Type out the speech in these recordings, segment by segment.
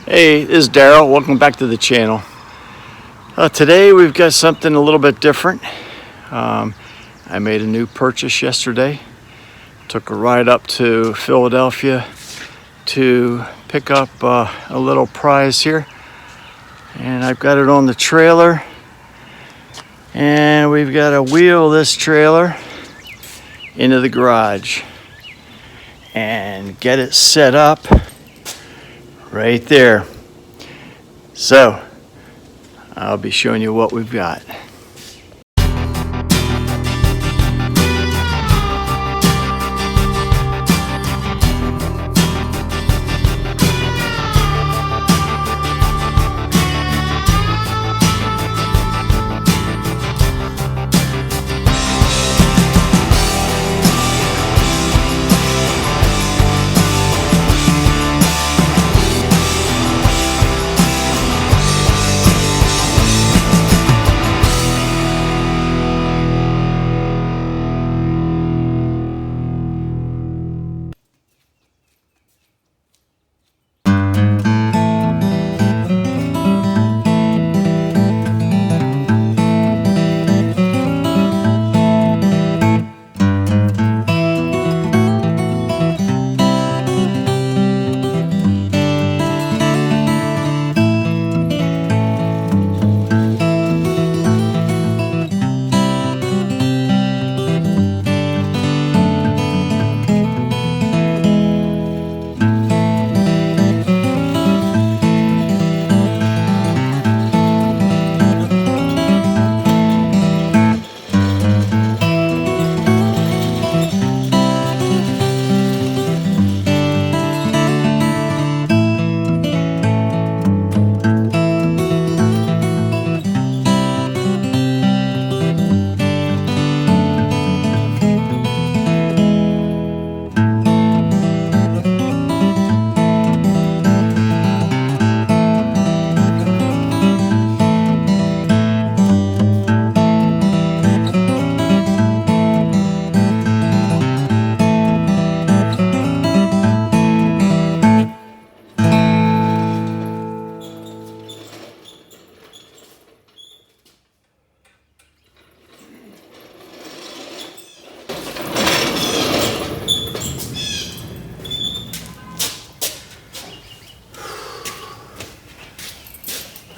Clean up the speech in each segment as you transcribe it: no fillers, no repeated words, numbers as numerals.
Hey, this is Daryl. Welcome back to the channel. Today we've got something a little bit different. I made a new purchase yesterday. Took a ride up to Philadelphia to pick up a little prize here. And I've got it on the trailer. And we've got to wheel this trailer into the garage and get it set up right there. So I'll be showing you what we've got.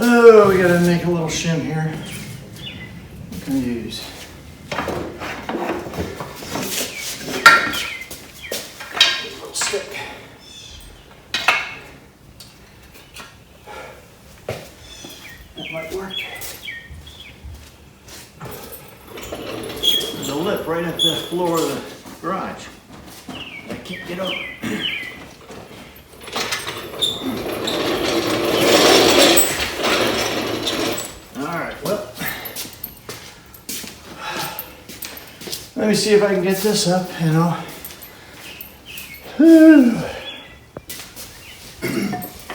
Oh, we gotta make a little shim here. What can I use? A little stick. That might work. There's a lip right at the floor of the garage. I can't get over. Let me see if I can get this up, you know.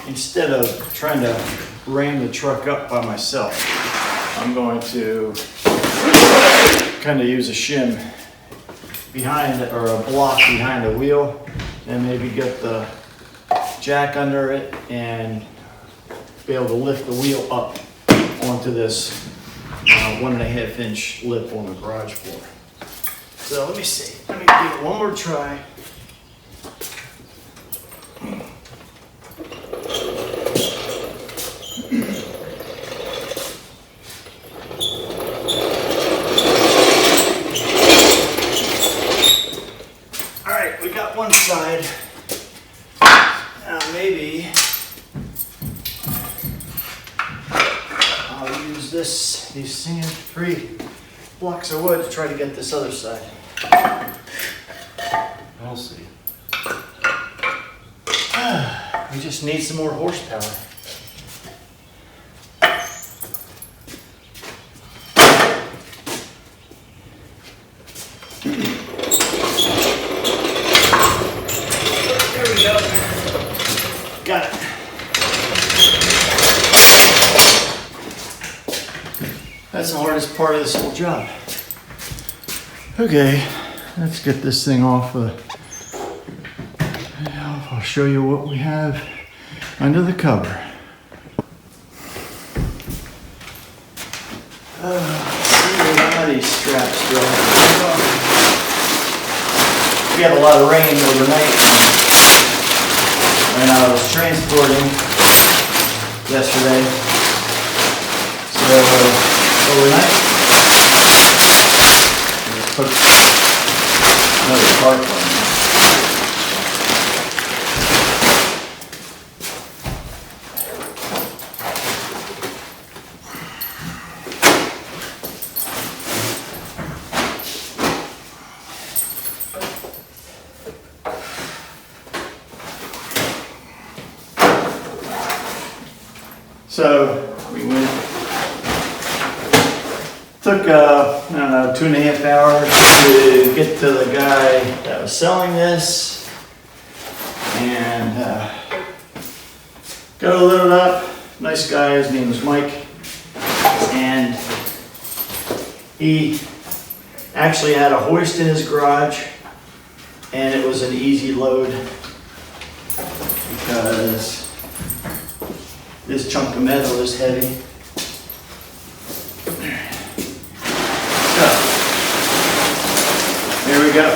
Instead of trying to ram the truck up by myself, I'm going to kind of use a shim behind, or a block behind the wheel, and maybe get the jack under it and be able to lift the wheel up onto this 1.5 inch lip on the garage floor. So let me see. Let me give it one more try. All right, we got one side. Now maybe I'll use these same 3 blocks of wood to try to get this other side. We'll see. We just need some more horsepower. There we go. Got it. That's the hardest part of this whole job. Okay, let's get this thing off. I'll show you what we have. under the cover. How these straps go. We had a lot of rain overnight when I was transporting yesterday. So overnight, I put another tarp on. So we went, took, I don't know, 2.5 hours to get to the guy that was selling this, and got it loaded up. Nice guy, his name was Mike, and he actually had a hoist in his garage, and it was an easy load because this chunk of metal is heavy. So, here we go.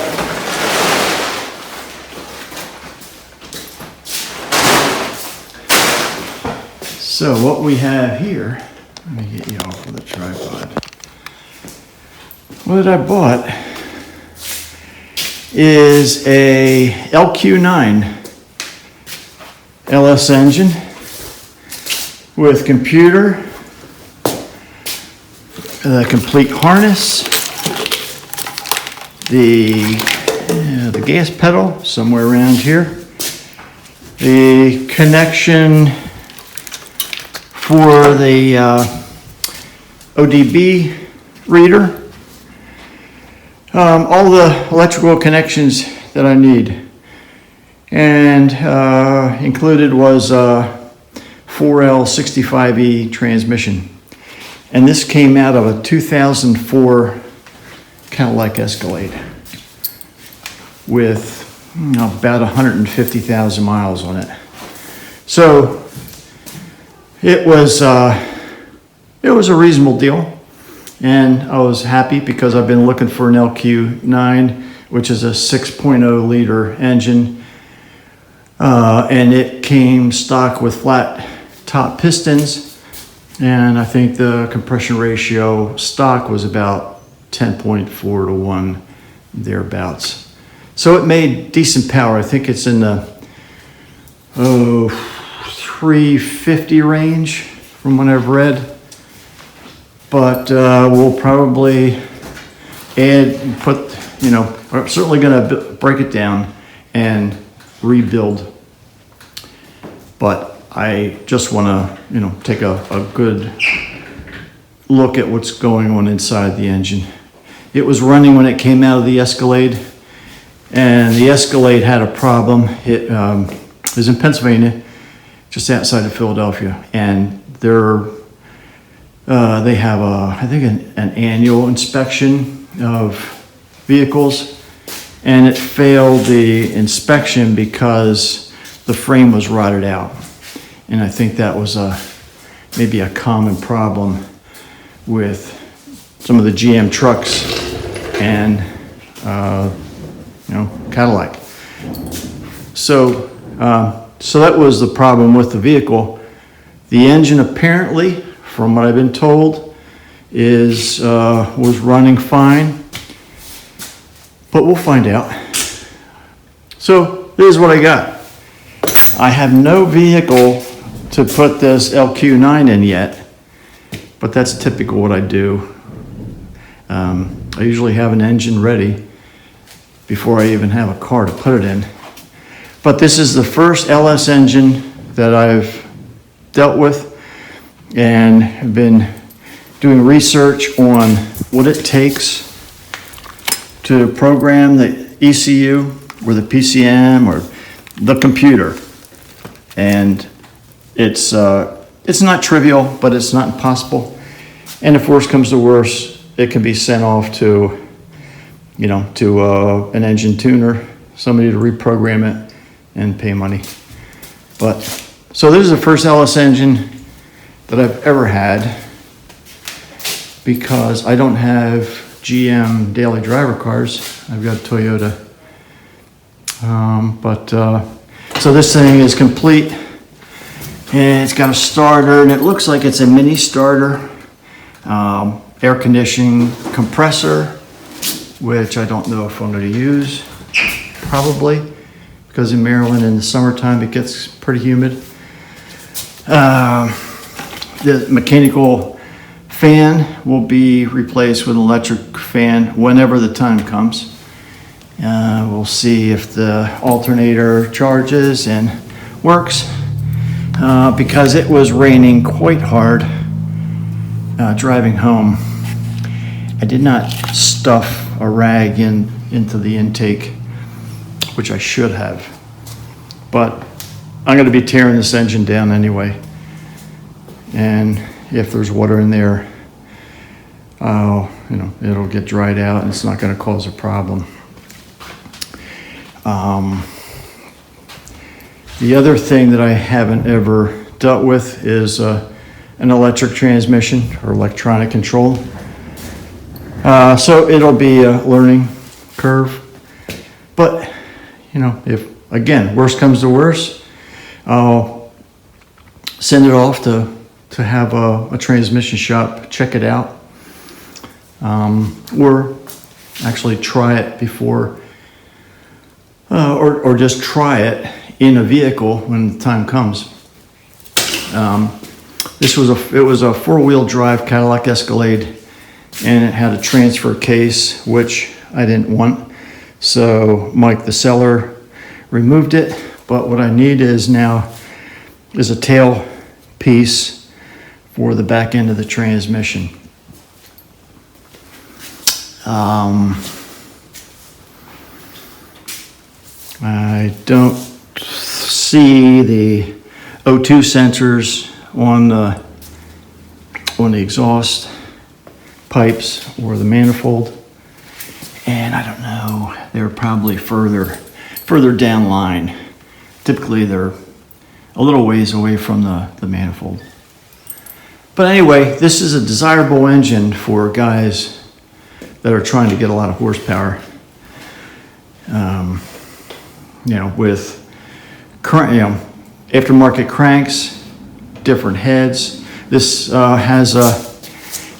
So what we have here, let me get you off of the tripod. What I bought is a LQ9 LS engine with computer, the complete harness, the gas pedal somewhere around here, the connection for the ODB reader, all the electrical connections that I need, and included was 4L65E transmission. And this came out of a 2004 Cadillac Escalade with about 150,000 miles on it. So it was a reasonable deal, and I was happy because I've been looking for an LQ9, which is a 6.0 liter engine, and it came stock with flat top pistons, and I think the compression ratio stock was about 10.4 to 1, thereabouts. So it made decent power. I think it's in the 350 range from what I've read, but we'll probably add and put, I'm certainly going to break it down and rebuild, but I just want to, take a good look at what's going on inside the engine. It was running when it came out of the Escalade, and the Escalade had a problem. It was in Pennsylvania, just outside of Philadelphia, and they have I think an annual inspection of vehicles, and it failed the inspection because the frame was rotted out. And I think that was maybe a common problem with some of the GM trucks and Cadillac. So that was the problem with the vehicle. The engine apparently, from what I've been told, was running fine, but we'll find out. So here's what I got. I have no vehicle to put this LQ9 in yet, but that's typical what I do. I usually have an engine ready before I even have a car to put it in. But this is the first LS engine that I've dealt with, and have been doing research on what it takes to program the ECU or the PCM or the computer. And it's not trivial, but it's not impossible. And if worse comes to worse, it can be sent off to an engine tuner, somebody to reprogram it and pay money. But So this is the first LS engine that I've ever had, because I don't have GM daily driver cars. I've got Toyota. So this thing is complete, and it's got a starter, and it looks like it's a mini starter, air conditioning compressor, which I don't know if I'm going to use, probably, because in Maryland in the summertime it gets pretty humid. The mechanical fan will be replaced with an electric fan whenever the time comes. We'll see if the alternator charges and works, because it was raining quite hard driving home. I did not stuff a rag into the intake, which I should have, but I'm going to be tearing this engine down anyway, and if there's water in there, it'll get dried out and it's not going to cause a problem. The other thing that I haven't ever dealt with is an electric transmission or electronic control. So it'll be a learning curve. But, if, again, worst comes to worst, I'll send it off to have a transmission shop check it out. Or actually try it before, or just try it in a vehicle when the time comes. It was a four-wheel drive Cadillac Escalade, and it had a transfer case, which I didn't want. So Mike, the seller, removed it. But what I need is a tail piece for the back end of the transmission. I don't see the O2 sensors on the exhaust pipes or the manifold, and I don't know, they're probably further down line. Typically they're a little ways away from the manifold. But anyway, this is a desirable engine for guys that are trying to get a lot of horsepower. With current, aftermarket cranks, different heads. This has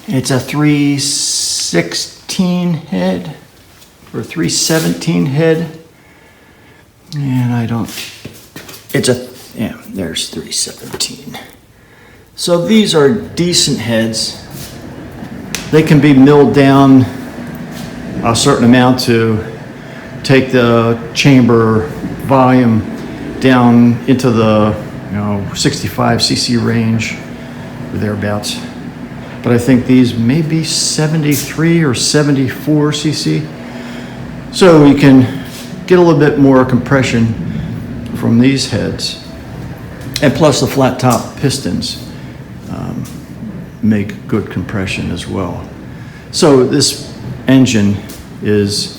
it's a 316 head or 317 head, and there's 317. So these are decent heads. They can be milled down a certain amount to take the chamber volume down into the 65 cc range or thereabouts. But I think these may be 73 or 74 cc. So you can get a little bit more compression from these heads. And plus the flat top pistons make good compression as well. So this engine is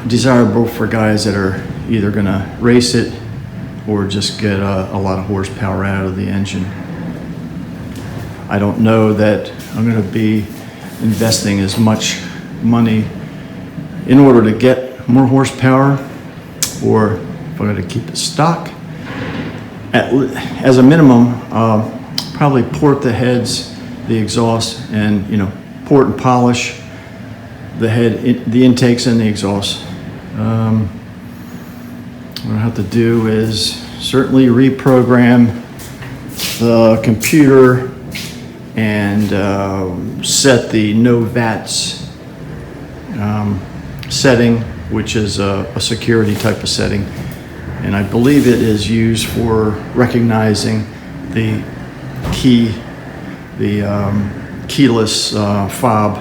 desirable for guys that are either going to race it or just get a lot of horsepower out of the engine. I don't know that I'm going to be investing as much money in order to get more horsepower, or if I'm going to keep it stock. As a minimum, probably port the heads, the exhaust, and port and polish the head, the intakes and the exhaust. What I have to do is certainly reprogram the computer and set the no VATS setting, which is a security type of setting, and I believe it is used for recognizing the keyless fob.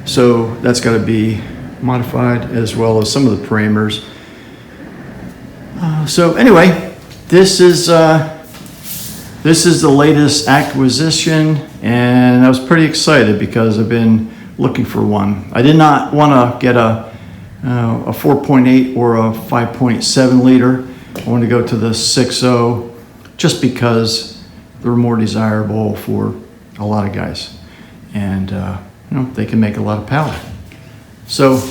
So that's got to be modified, as well as some of the parameters. So anyway, this is the latest acquisition, and I was pretty excited because I've been looking for one. I did not want to get a 4.8 or a 5.7 liter I wanted to go to the 6.0 just because they're more desirable for a lot of guys. And they can make a lot of power. So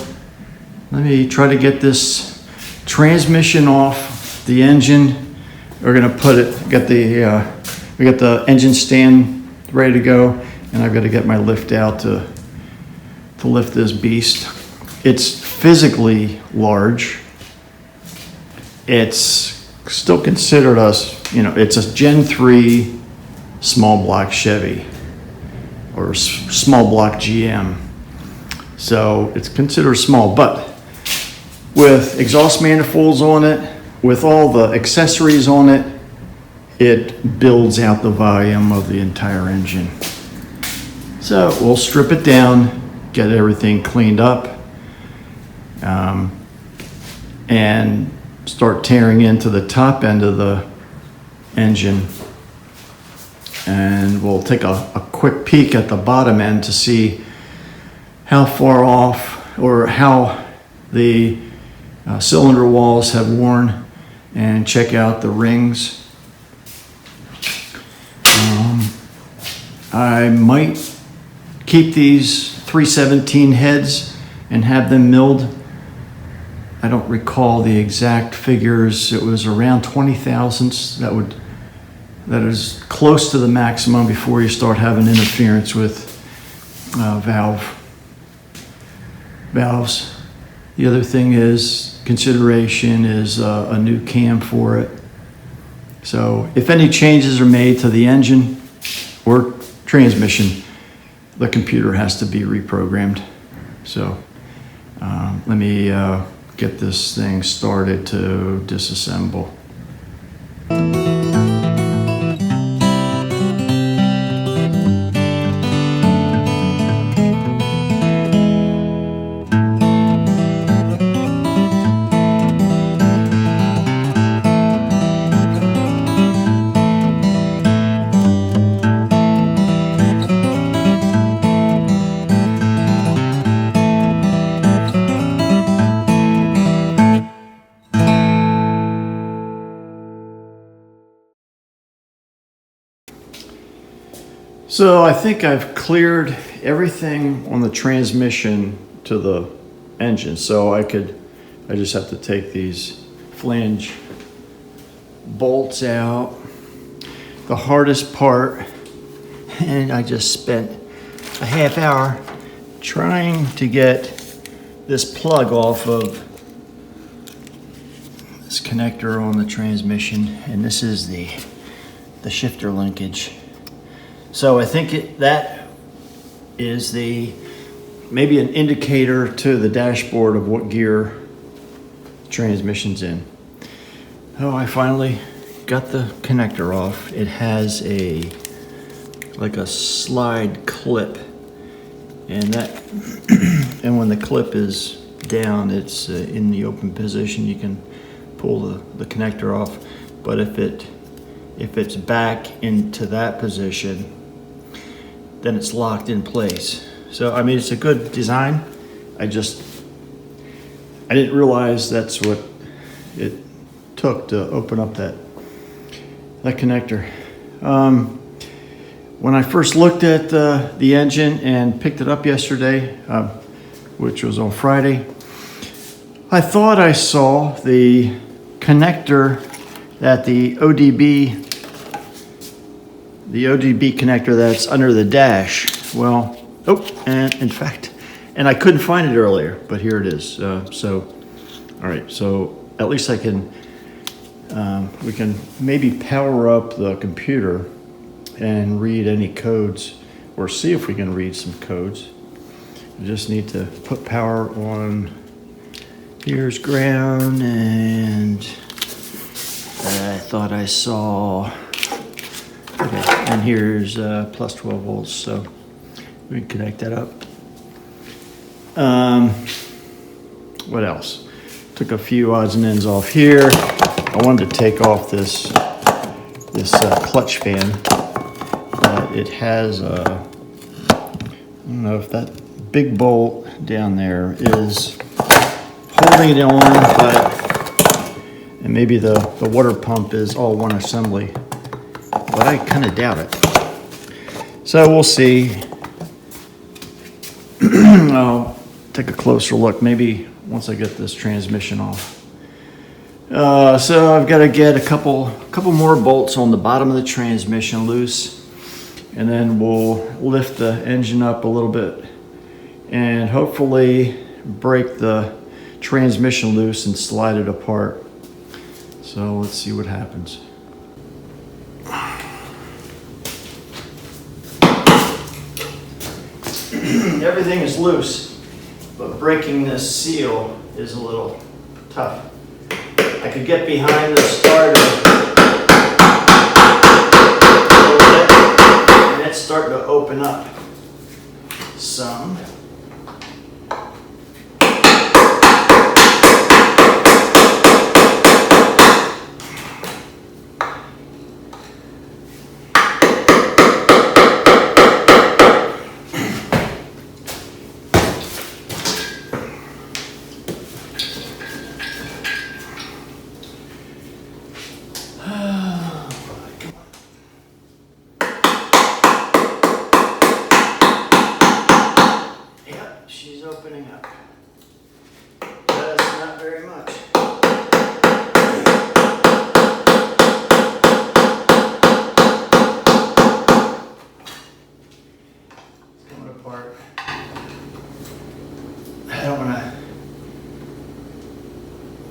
let me try to get this transmission off the engine. We're gonna put it, we got the engine stand ready to go, and I've got to get my lift out to lift this beast. It's physically large. It's still considered it's a Gen 3 small block Chevy or small block GM. So it's considered small, but with exhaust manifolds on it, with all the accessories on it, it builds out the volume of the entire engine. So we'll strip it down, get everything cleaned up, and start tearing into the top end of the engine. And we'll take a quick peek at the bottom end to see how far off or how the cylinder walls have worn, and check out the rings. I might keep these 317 heads and have them milled. I don't recall the exact figures. It was around 20 thousandths. That is close to the maximum before you start having interference with valves. The other thing consideration is a new cam for it. So if any changes are made to the engine or transmission, the computer has to be reprogrammed. So let me get this thing started to disassemble. So I think I've cleared everything on the transmission to the engine. So I just have to take these flange bolts out. The hardest part, and I just spent a half hour trying to get this plug off of this connector on the transmission, and this is the shifter linkage. So I think that is maybe an indicator to the dashboard of what gear the transmission's in. Oh, I finally got the connector off. It has like a slide clip, and and when the clip is down, it's in the open position. You can pull the connector off, but if it's back into that position, then it's locked in place. So, I mean, it's a good design. I didn't realize that's what it took to open up that connector. When I first looked at the engine and picked it up yesterday, which was on Friday, I thought I saw the connector that the ODB connector that's under the dash. Well, and in fact, I couldn't find it earlier, but here it is. All right, so at least we can maybe power up the computer and read any codes, or see if we can read some codes. We just need to put power on. Here's ground, and I thought I saw. Okay, and here's plus 12 volts, so we can connect that up. What else? Took a few odds and ends off here. I wanted to take off this clutch fan, but it has I don't know if that big bolt down there is holding it on, but And maybe the water pump is all one assembly, but I kind of doubt it. So we'll see. I'll take a closer look, maybe once I get this transmission off. So I've got to get a couple more bolts on the bottom of the transmission loose, and then we'll lift the engine up a little bit and hopefully break the transmission loose and slide it apart. So let's see what happens. Everything is loose, but breaking this seal is a little tough. I could get behind the starter a little bit, and it's starting to open up some. She's opening up. That's not very much. It's coming apart. I don't want to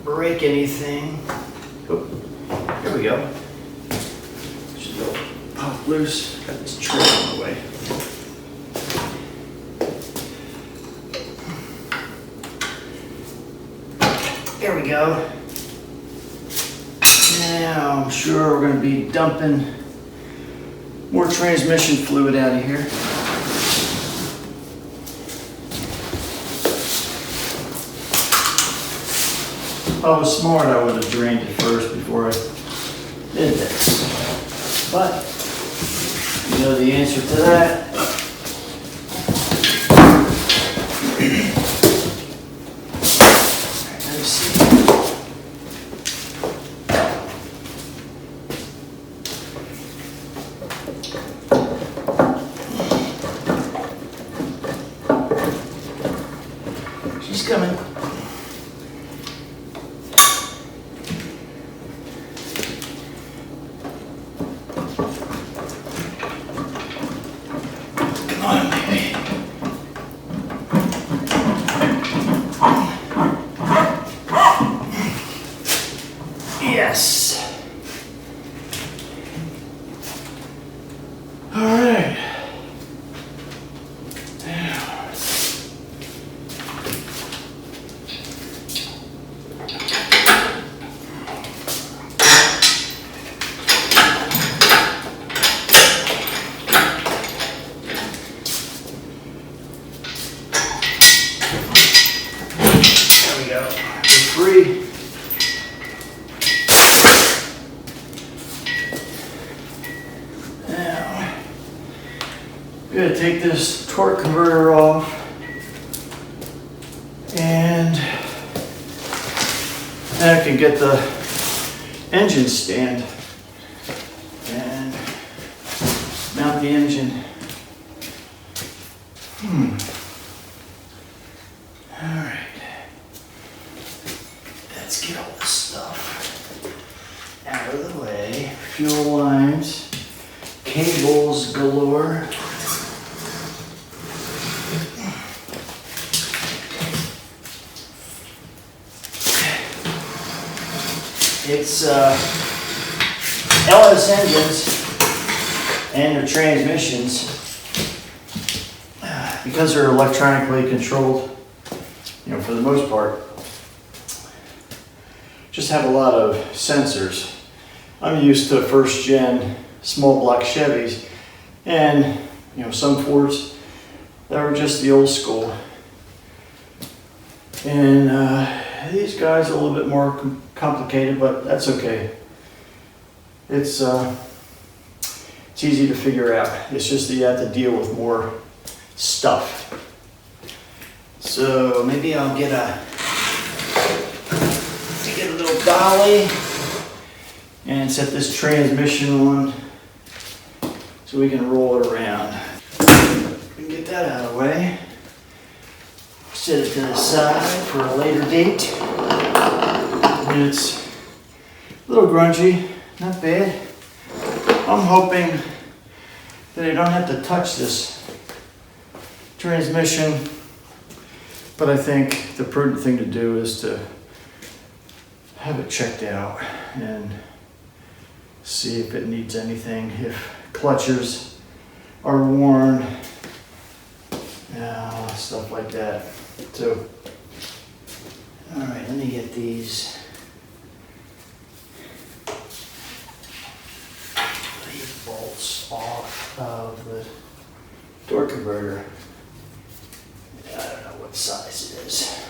break anything. Oh, here we go. Should go pop loose. Got this tray on the way. There we go. Now I'm sure we're going to be dumping more transmission fluid out of here. If I was smart, I would have drained it first before I did this. But you know the answer to that. She's coming. Come on, baby. Yes. All right. Free. Now, I'm going to take this torque converter off, and then I can get the engine stand and mount the engine. All right. Let's get all this stuff out of the way. Fuel lines, cables galore. It's LS engines and their transmissions, because they're electronically controlled, you know, for the most part, just have a lot of sensors. I'm used to first gen small block Chevys, and you know, some Fords that were just the old school. And these guys are a little bit more complicated, but that's okay. It's easy to figure out. It's just that you have to deal with more stuff. So maybe I'll get a little dolly and set this transmission on so we can roll it around. We can get that out of the way. Set it to the side for a later date. And it's a little grungy, not bad. I'm hoping that I don't have to touch this transmission, but I think the prudent thing to do is to have it checked out and see if it needs anything, if clutches are worn, stuff like that. So, all right, let me get these bolts off of the torque converter. I don't know what size it is.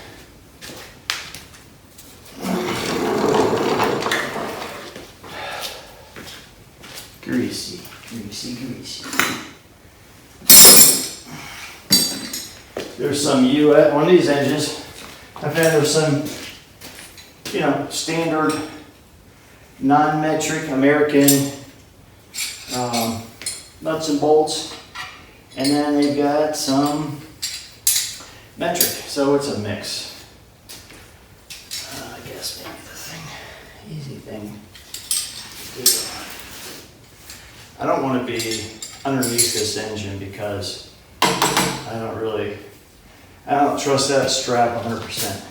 Greasy, greasy, greasy. There's some on these engines, I found there's some, standard non-metric American nuts and bolts, and then they've got some metric, so it's a mix. I guess maybe the easy thing to do. I don't want to be underneath this engine because I don't trust that strap 100%.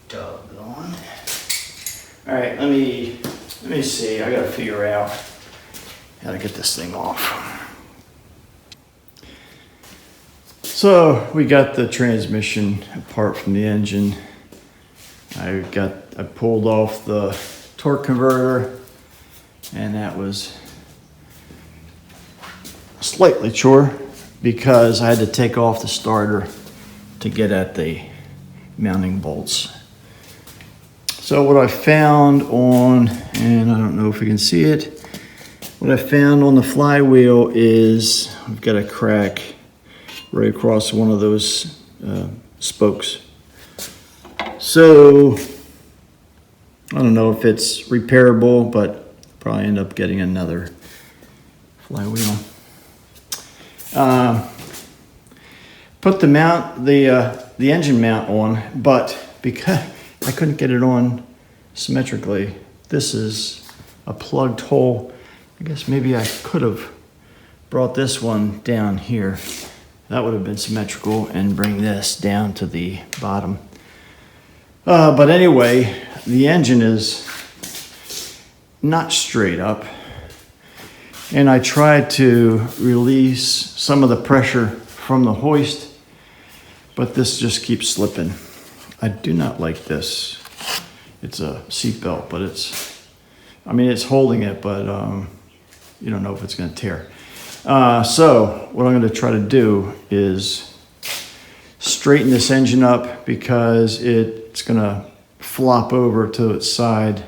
Doggone. All right, let me see. I gotta figure out how to get this thing off. So we got the transmission apart from the engine. I pulled off the torque converter, and that was a slightly chore because I had to take off the starter to get at the mounting bolts. So what I found and I don't know if you can see it, what I found on the flywheel is I've got a crack right across one of those spokes. So I don't know if it's repairable, but probably end up getting another flywheel. Put the engine mount on, but because I couldn't get it on symmetrically, this is a plugged hole. I guess maybe I could have brought this one down here. That would have been symmetrical, and bring this down to the bottom. But anyway, the engine is not straight up, and I tried to release some of the pressure from the hoist, but this just keeps slipping. I do not like this. It's a seat belt, but it's holding it, but you don't know if it's gonna tear. So what I'm gonna try to do is straighten this engine up because it's gonna flop over to its side.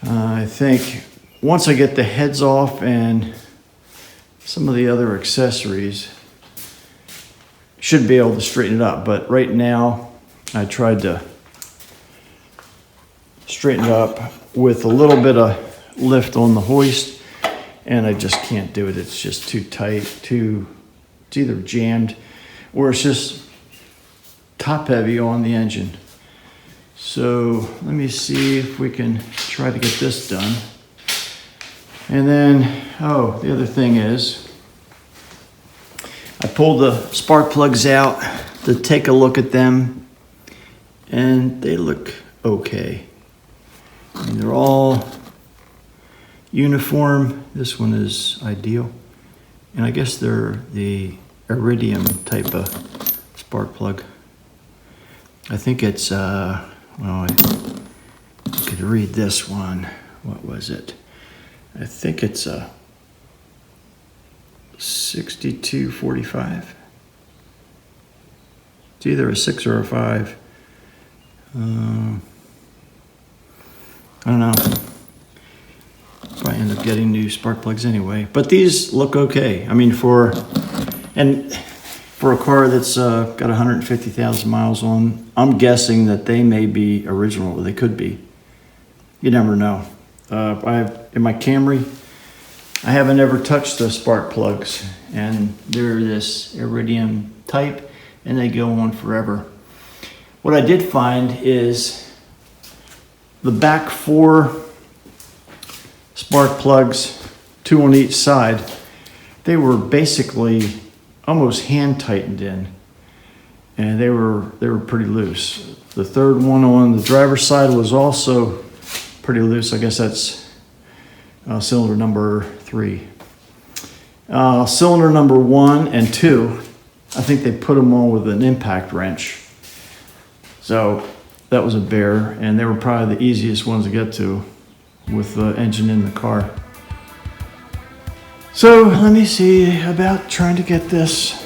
I think once I get the heads off and some of the other accessories, should be able to straighten it up. But right now, I tried to straighten it up with a little bit of lift on the hoist, and I just can't do it. It's just too tight, it's either jammed or it's just top heavy on the engine. So let me see if we can try to get this done. And then, the other thing is, I pulled the spark plugs out to take a look at them, and they look okay. I mean, they're all uniform. This one is ideal. And I guess they're the iridium type of spark plug. I think it's, I could read this one. What was it? I think it's a 6245. It's either a 6 or a 5. I don't know. Probably end up getting new spark plugs anyway. But these look okay. I mean, for for a car that's got 150,000 miles on. I'm guessing that they may be original, or they could be. You never know. In my Camry, I haven't ever touched the spark plugs, and they're this iridium type, and they go on forever. What I did find is the back 4 spark plugs, 2 on each side, they were basically almost hand tightened in, and they were pretty loose. The third one on the driver's side was also pretty loose. I guess that's cylinder number 3. Cylinder number 1 and 2, I think they put them on with an impact wrench. So that was a bear, and they were probably the easiest ones to get to with the engine in the car. So let me see about trying to get this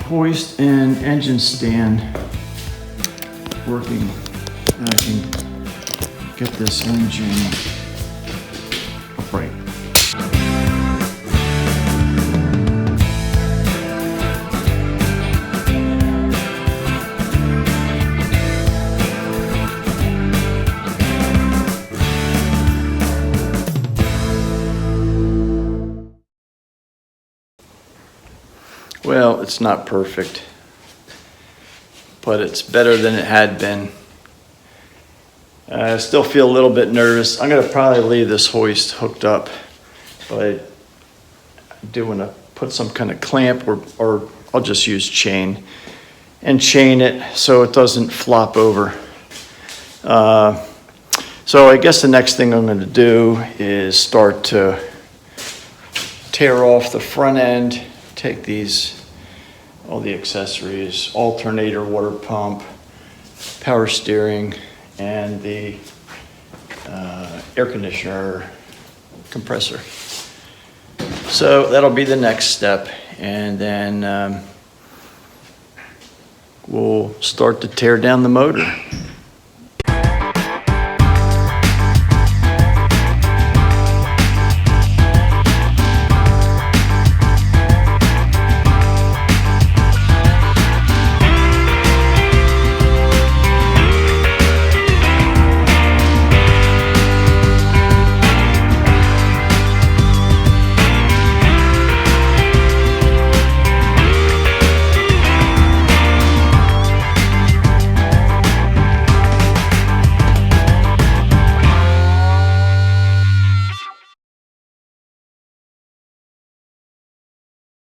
hoist and engine stand working. And I can get this engine upright. Well, it's not perfect, but it's better than it had been. I still feel a little bit nervous. I'm gonna probably leave this hoist hooked up, but I do wanna put some kind of clamp, or I'll just use chain and chain it so it doesn't flop over. So I guess the next thing I'm gonna do is start to tear off the front end, take all the accessories, alternator, water pump, power steering, and the air conditioner compressor. So that'll be the next step, and then we'll start to tear down the motor.